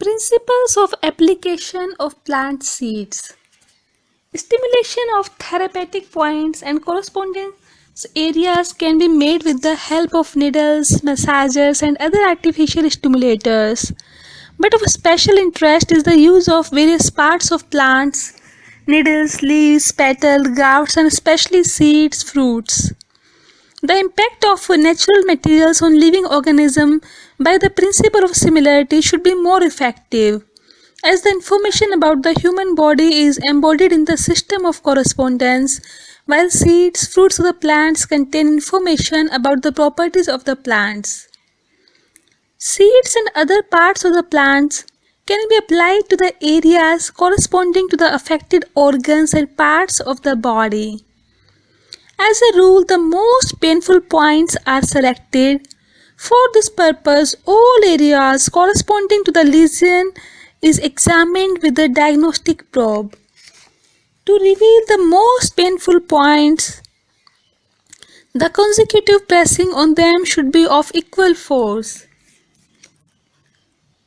Principles of application of plant seeds. Stimulation of therapeutic points and corresponding areas can be made with the help of needles, massagers, and other artificial stimulators. But of special interest is the use of various parts of plants, needles, leaves, petals, grafts, and especially seeds, fruits. The impact of natural materials on living organisms by the principle of similarity should be more effective, as the information about the human body is embodied in the system of correspondence, while seeds, fruits of the plants contain information about the properties of the plants. Seeds and other parts of the plants can be applied to the areas corresponding to the affected organs and parts of the body. As a rule, the most painful points are selected. For this purpose, all areas corresponding to the lesion is examined with a diagnostic probe. To reveal the most painful points, the consecutive pressing on them should be of equal force.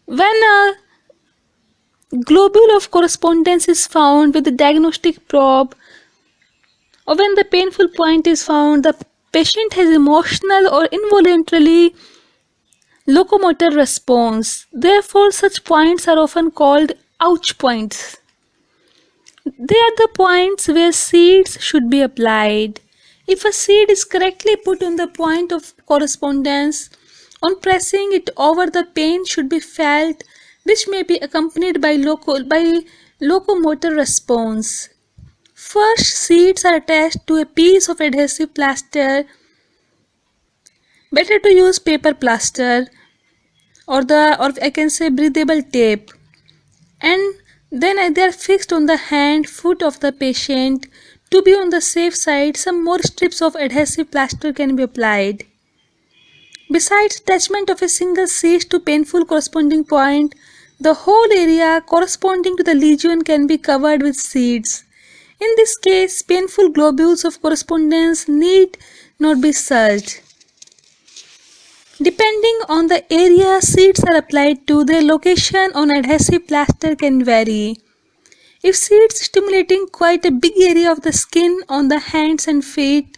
When a globule of correspondence is found with the diagnostic probe, or when the painful point is found, the patient has emotional or involuntarily locomotor response. Therefore, such points are often called ouch points. They are the points where seeds should be applied. If a seed is correctly put on the point of correspondence, on pressing it over, the pain should be felt, which may be accompanied by locomotor response. First, seeds are attached to a piece of adhesive plaster. Better to use paper plaster or I can say breathable tape, and then they are fixed on the hand, foot of the patient. To be on the safe side, some more strips of adhesive plaster can be applied. Besides attachment of a single seed to painful corresponding point, the whole area corresponding to the lesion can be covered with seeds. In this case, painful globules of correspondence need not be searched. Depending on the area seeds are applied to, their location on adhesive plaster can vary. If seeds stimulating quite a big area of the skin on the hands and feet,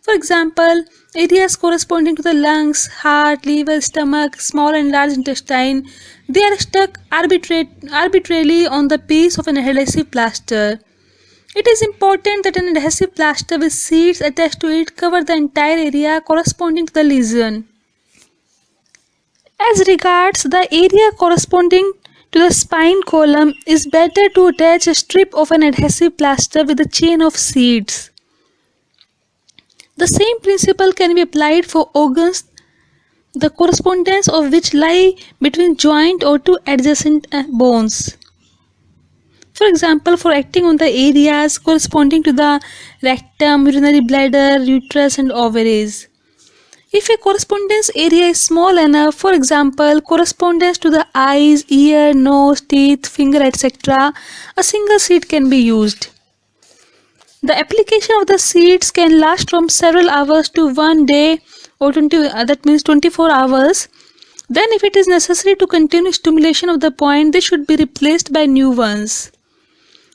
for example, areas corresponding to the lungs, heart, liver, stomach, small and large intestine, they are stuck arbitrarily on the piece of an adhesive plaster. It is important that an adhesive plaster with seeds attached to it cover the entire area corresponding to the lesion. As regards the area corresponding to the spine column, it is better to attach a strip of an adhesive plaster with a chain of seeds. The same principle can be applied for organs, the correspondence of which lie between joint or two adjacent bones. For example, for acting on the areas corresponding to the rectum, urinary bladder, uterus and ovaries. If a correspondence area is small enough, for example, correspondence to the eyes, ear, nose, teeth, finger, etc., a single seed can be used. The application of the seeds can last from several hours to 1 day, or that means 24 hours. Then if it is necessary to continue stimulation of the point, they should be replaced by new ones.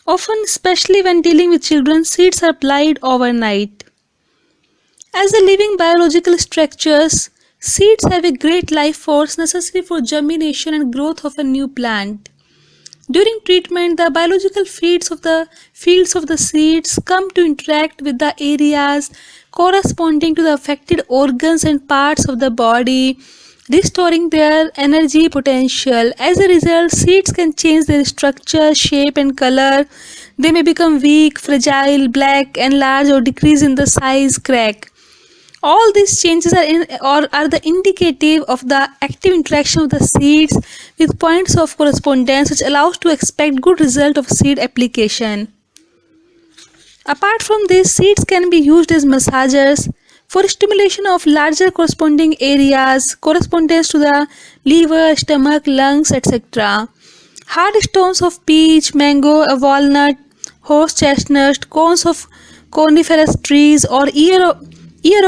Often, especially when dealing with children, seeds are applied overnight. As the living biological structures, seeds have a great life force necessary for germination and growth of a new plant. During treatment, the biological fields of the seeds come to interact with the areas corresponding to the affected organs and parts of the body, restoring their energy potential. As a result, seeds can change their structure, shape and color. They may become weak, fragile, black, enlarge or decrease in the size, crack. All these changes are the indicative of the active interaction of the seeds with points of correspondence, which allows to expect good result of seed application. Apart from this, seeds can be used as massagers for stimulation of larger corresponding areas, correspondence to the liver, stomach, lungs, etc. Hard stones of peach, mango, a walnut, horse chestnut, cones of coniferous trees or ear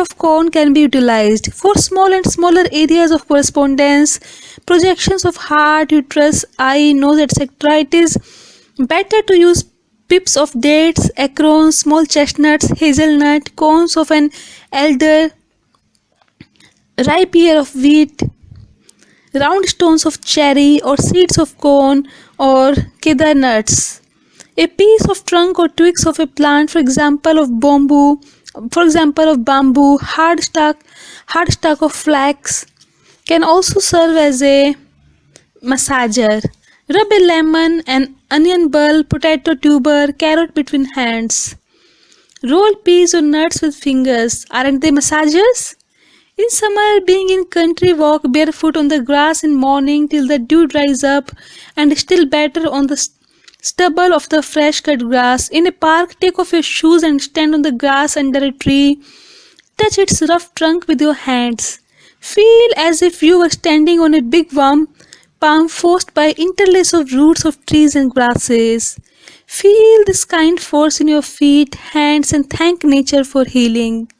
of corn can be utilized. For small and smaller areas of correspondence, projections of heart, uterus, eye, nose, etc. It is better to use pips of dates, acorns, small chestnuts, hazelnut, cones of an elder, ripe ear of wheat, round stones of cherry, or seeds of corn or kedar nuts. A piece of trunk or twigs of a plant, for example of bamboo, hard stalk of flax, can also serve as a massager. Rub a lemon, an onion bulb, potato tuber, carrot between hands. Roll peas or nuts with fingers. Aren't they massagers? In summer, being in country, walk barefoot on the grass in morning till the dew dries up, and still better on the stubble of the fresh cut grass. In a park, take off your shoes and stand on the grass under a tree. Touch its rough trunk with your hands. Feel as if you were standing on a big warm palm forced by interlace of roots of trees and grasses. Feel this kind force in your feet, hands, and thank nature for healing.